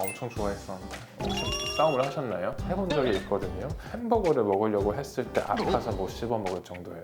엄청 좋아했었는데 혹시 싸움을 하셨나요? 해본 적이 있거든요. 햄버거를 먹으려고 했을 때 아파서 못 씹어 먹을 정도예요.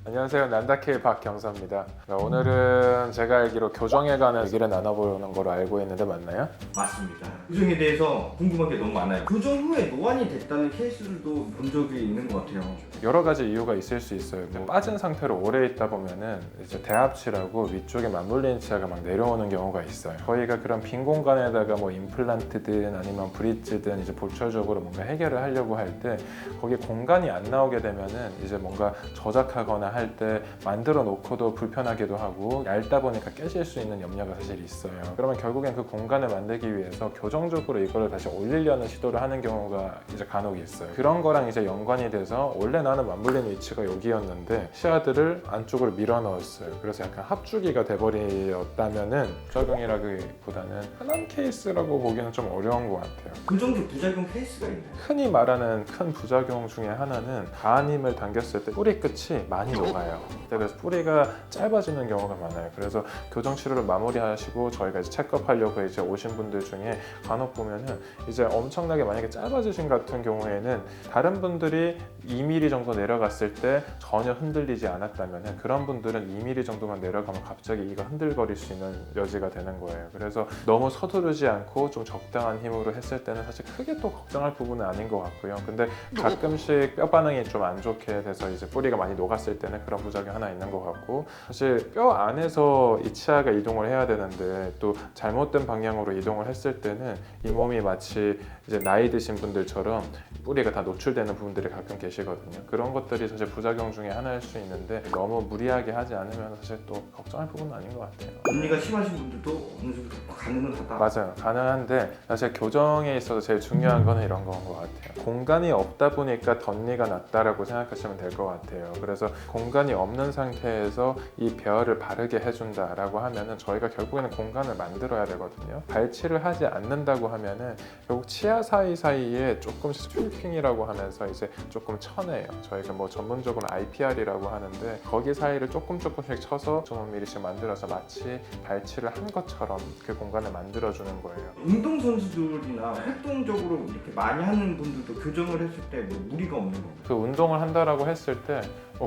안녕하세요. 난다케 박경서입니다. 오늘은 제가 알기로 교정에 관한 얘기를 나눠보는 걸로 알고 있는데 맞나요? 맞습니다. 교정에 대해서 궁금한 게 너무 많아요. 교정 후에 노안이 됐다는 케이스들도 본 적이 있는 것 같아요. 여러 가지 이유가 있을 수 있어요. 빠진 상태로 오래 있다 보면은 이제 대합치라고 위쪽에 맞물린 치아가 막 내려오는 경우가 있어요. 저희가 그런 빈 공간에다가 뭐 임플란트든 아니면 브릿지든 이제 보철적으로 뭔가 해결을 하려고 할 때 거기 공간이 안 나오게 되면은 이제 뭔가 저작하거나 할 때 만들어 놓고도 불편하기도 하고 얇다 보니까 깨질 수 있는 염려가 사실 있어요. 그러면 결국엔 그 공간을 만들기 위해서 교정적으로 이거를 다시 올리려는 시도를 하는 경우가 이제 간혹 있어요. 그런 거랑 이제 연관이 돼서 원래 나는 맞물린 위치가 여기였는데 치아들을 안쪽으로 밀어 넣었어요. 그래서 약간 합주기가 돼버렸다면은 부작용이라기보다는 흔한 케이스라고 보기는 좀 어려운 것 같아요. 그 정도 부작용 케이스가 있나요? 흔히 말하는 큰 부작용 중에 하나는 가님을 당겼을 때 뿌리 끝이 많이 녹아요. 그래서 뿌리가 짧아지는 경우가 많아요. 그래서 교정 치료를 마무리하시고 저희가 이제 체크업하려고 이제 오신 분들 중에 간혹 보면은 이제 엄청나게 만약에 짧아지신 같은 경우에는 다른 분들이 2mm 정도 내려갔을 때 전혀 흔들리지 않았다면 그런 분들은 2mm 정도만 내려가면 갑자기 이가 흔들거릴 수 있는 여지가 되는 거예요. 그래서 너무 서두르지 않고 좀 적당한 힘으로 했을 때는 사실 크게 또 걱정할 부분은 아닌 것 같고요. 근데 가끔씩 뼈 반응이 좀 안 좋게 돼서 이제 뿌리가 많이 녹았을 때는 그런 부작용 하나 있는 것 같고, 사실 뼈 안에서 이 치아가 이동을 해야 되는데 또 잘못된 방향으로 이동을 했을 때는 이 몸이 마치 이제 나이 드신 분들처럼 뿌리가 다 노출되는 부분들이 가끔 계시거든요. 그런 것들이 사실 부작용 중에 하나일 수 있는데 너무 무리하게 하지 않으면 사실 또 걱정할 부분은 아닌 것 같아요. 언니가 심하신 분들도 어느 정도 가능은 하다. 맞아요. 가능한데 사실 교정에 있어서 제일 중요한 거는 이런 거인 것 같아요. 공간이 없다 보니까 덧니가 났다라고 생각하시면 될 것 같아요. 그래서 공간이 없는 상태에서 이 배열을 바르게 해준다라고 하면은 저희가 결국에는 공간을 만들어야 되거든요. 발치를 하지 않는다고 하면은 결국 치아 사이사이에 조금씩 튜핑이라고 하면서 이제 조금 쳐내요. 저희가 뭐 전문적으로 IPR이라고 하는데 거기 사이를 조금씩 쳐서 0.5mm씩 만들어서 마치 발치를 한 것처럼 그 공간을 만들어주는 거예요. 운동선수들이나 활동적으로 이렇게 많이 하는 분들도 교정을 했을 때 뭐 무리가 없는 건가요? 그 운동을 한다라고 했을 때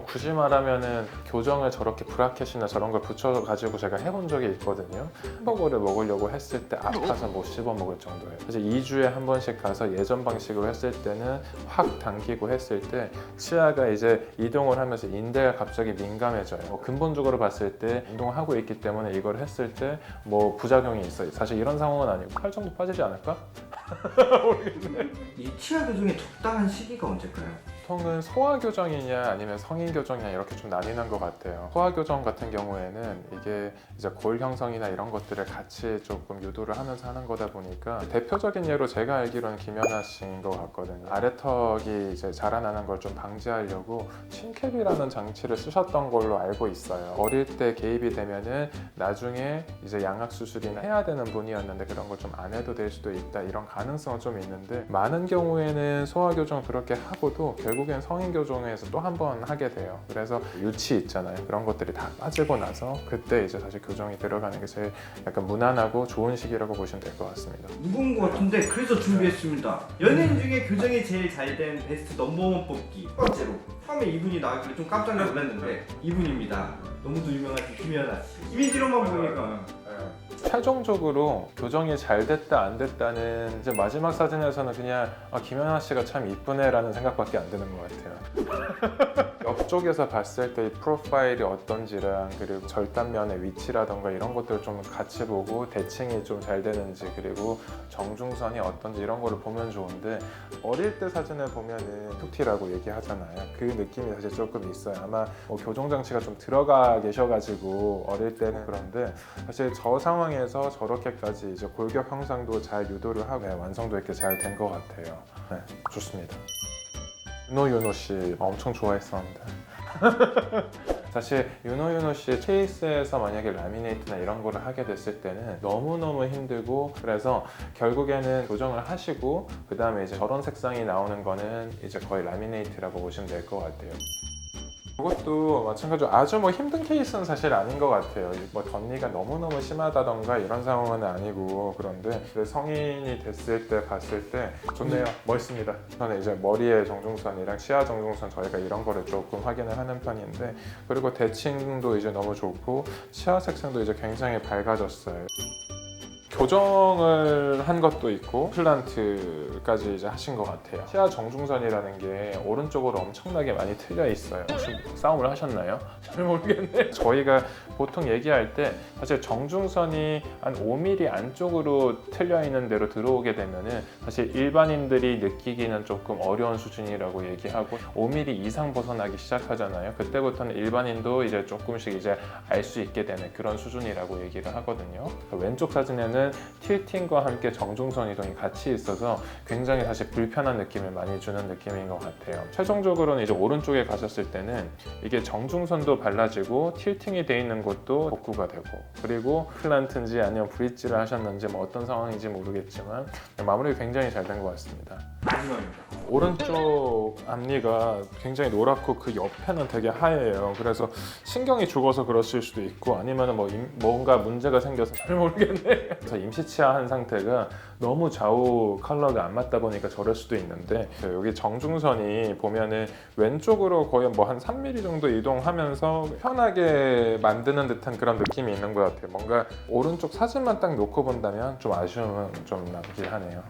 굳이 말하면은 교정을 저렇게 브라켓이나 저런 걸 붙여가지고 제가 해본 적이 있거든요. 햄버거를 먹으려고 했을 때 아파서 못 씹어 먹을 정도예요. 사실 2주에 한 번씩 가서 예전 방식으로 했을 때는 확 당기고 했을 때 치아가 이제 이동을 하면서 인대가 갑자기 민감해져요. 근본적으로 봤을 때 운동을 하고 있기 때문에 이걸 했을 때 뭐 부작용이 있어요. 사실 이런 상황은 아니고 팔 정도 빠지지 않을까? 모르겠네. 이 치아 교정의 적당한 시기가 언제일까요? 보통은 소아 교정이냐 아니면 성인 교정이냐 이렇게 좀 나뉘는 것 같아요. 소아 교정 같은 경우에는 이게 이제 골 형성이나 이런 것들을 같이 조금 유도를 하면서 하는 거다 보니까 대표적인 예로 제가 알기로는 김연아 씨인 것 같거든요. 아래턱이 이제 자라나는 걸 좀 방지하려고 침캡이라는 장치를 쓰셨던 걸로 알고 있어요. 어릴 때 개입이 되면은 나중에 이제 양악 수술이나 해야 되는 분이었는데 그런 걸 좀 안 해도 될 수도 있다, 이런 가능성은 좀 있는데 많은 경우에는 소아 교정 그렇게 하고도 결국엔 성인 교정에서 또 한 번 하게 돼요. 그래서 유치 있잖아요. 그런 것들이 다 빠지고 나서 그때 이제 사실 교정이 들어가는 게 제일 약간 무난하고 좋은 시기라고 보시면 될 것 같습니다. 무거운 것 같은데 그래서 준비했습니다. 연예인 중에 교정이 제일 잘 된 베스트 넘버원 뽑기. 첫 번째로 처음에 이분이 나왔길래 좀 깜짝 놀랐는데 이분입니다. 너무도 유명하신 김연아 씨. 이미지로만 보니까 최종적으로 교정이 잘 됐다 안 됐다는 이제 마지막 사진에서는 그냥 김연아 씨가 참 이쁘네라는 생각밖에 안 드는 것 같아요. 옆쪽에서 봤을 때 이 프로파일이 어떤지랑 그리고 절단면의 위치라던가 이런 것들을 좀 같이 보고 대칭이 좀 잘 되는지 그리고 정중선이 어떤지 이런 거를 보면 좋은데, 어릴 때 사진을 보면은 툭티라고 얘기하잖아요. 그 느낌이 사실 조금 있어요. 아마 교정 장치가 좀 들어가 계셔가지고 어릴 때는 그런데 사실 저 상황에서 저렇게까지 이제 골격 형상도 잘 유도를 하고 완성도 있게 잘 된 것 같아요. 네, 좋습니다. 윤호 씨 엄청 좋아했었는데 사실 윤호 씨 케이스에서 만약에 라미네이트나 이런 거를 하게 됐을 때는 너무너무 힘들고, 그래서 결국에는 교정을 하시고 그 다음에 이제 저런 색상이 나오는 거는 이제 거의 라미네이트라고 보시면 될 것 같아요. 그것도 마찬가지로 아주 뭐 힘든 케이스는 사실 아닌 것 같아요. 뭐 덧니가 너무너무 심하다던가 이런 상황은 아니고, 그런데 성인이 됐을 때 봤을 때 좋네요. 멋있습니다. 저는 이제 머리의 정중선이랑 치아 정중선 저희가 이런 거를 조금 확인을 하는 편인데, 그리고 대칭도 이제 너무 좋고 치아 색상도 이제 굉장히 밝아졌어요. 교정을 한 것도 있고 임플란트까지 이제 하신 것 같아요. 치아 정중선이라는 게 오른쪽으로 엄청나게 많이 틀려 있어요. 혹시 싸움을 하셨나요? 잘 모르겠네. 저희가 보통 얘기할 때 사실 정중선이 한 5mm 안쪽으로 틀려 있는 대로 들어오게 되면은 사실 일반인들이 느끼기는 조금 어려운 수준이라고 얘기하고, 5mm 이상 벗어나기 시작하잖아요. 그때부터는 일반인도 이제 조금씩 이제 알 수 있게 되는 그런 수준이라고 얘기를 하거든요. 왼쪽 사진에는 틸팅과 함께 정중선 이동이 같이 있어서 굉장히 사실 불편한 느낌을 많이 주는 느낌인 것 같아요. 최종적으로는 이제 오른쪽에 가셨을 때는 이게 정중선도 발라지고 틸팅이 돼 있는 곳도 복구가 되고, 그리고 플란트인지 아니면 브릿지를 하셨는지 뭐 어떤 상황인지 모르겠지만 마무리가 굉장히 잘 된 것 같습니다. 마지막입니다. 오른쪽 앞니가 굉장히 노랗고 그 옆에는 되게 하얘요. 그래서 신경이 죽어서 그랬을 수도 있고, 아니면 뭐 뭔가 문제가 생겨서 잘 모르겠네. 그래서 임시치아한 상태가 너무 좌우 컬러가 안 맞다 보니까 저럴 수도 있는데, 여기 정중선이 보면은 왼쪽으로 거의 뭐 한 3mm 정도 이동하면서 편하게 만드는 듯한 그런 느낌이 있는 것 같아요. 뭔가 오른쪽 사진만 딱 놓고 본다면 좀 아쉬움은 좀 남긴 하네요.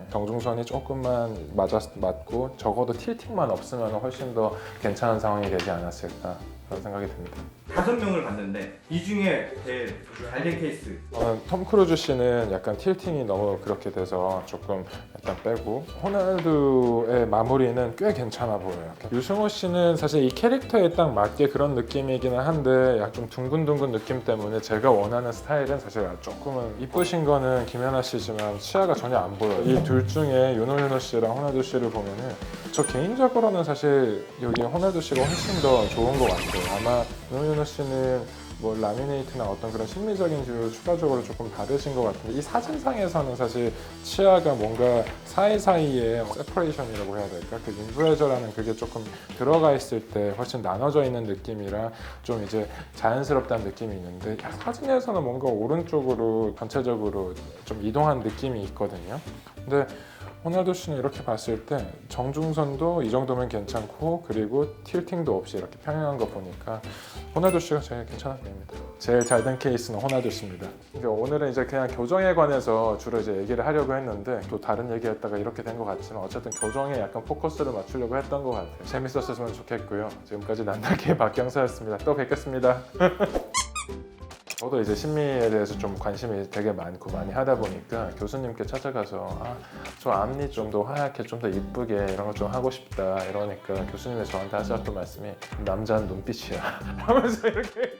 정중선이 조금만 맞고 적어도 틸팅만 없으면 훨씬 더 괜찮은 상황이 되지 않았을까 그런 생각이 듭니다. 5명을 봤는데 이 중에 제일 잘된 케이스. 저는 톰 크루즈 씨는 약간 틸팅이 너무 그렇게 돼서 조금 일단 빼고, 호날두의 마무리는 꽤 괜찮아 보여요. 유승호 씨는 사실 이 캐릭터에 딱 맞게 그런 느낌이기는 한데 약 좀 둥근둥근 느낌 때문에 제가 원하는 스타일은 사실 조금은, 이쁘신 거는 김연아 씨지만 치아가 전혀 안 보여요. 이 둘 중에 윤호 씨랑 호날두 씨를 보면은 저 개인적으로는 사실 여기 호날두 씨가 훨씬 더 좋은 것 같아요. 아마 윤호 씨는 뭐 라미네이트나 어떤 그런 심미적인 지를 추가적으로 조금 받으신 것 같은데, 이 사진상에서는 사실 치아가 뭔가 사이사이에 세퍼레이션이라고 해야 될까? 그 인프레저라는 그게 조금 들어가 있을 때 훨씬 나눠져 있는 느낌이라 좀 이제 자연스럽다는 느낌이 있는데, 사진에서는 뭔가 오른쪽으로 전체적으로 좀 이동한 느낌이 있거든요. 근데 호날두 씨는 이렇게 봤을 때 정중선도 이 정도면 괜찮고, 그리고 틸팅도 없이 이렇게 평행한 거 보니까 호날두 씨가 제일 괜찮아 보입니다. 제일 잘된 케이스는 호날두 씨입니다. 오늘은 이제 그냥 교정에 관해서 주로 이제 얘기를 하려고 했는데 또 다른 얘기했다가 이렇게 된 것 같지만, 어쨌든 교정에 약간 포커스를 맞추려고 했던 것 같아요. 재밌었으면 좋겠고요. 지금까지 난다기의 박경서였습니다. 또 뵙겠습니다. 저도 이제 심미에 대해서 좀 관심이 되게 많고 많이 하다 보니까 교수님께 찾아가서 저 앞니 좀 더 하얗게 좀 더 이쁘게 이런 거 좀 하고 싶다 이러니까 교수님이 저한테 하셨던 말씀이 남자는 눈빛이야 하면서 이렇게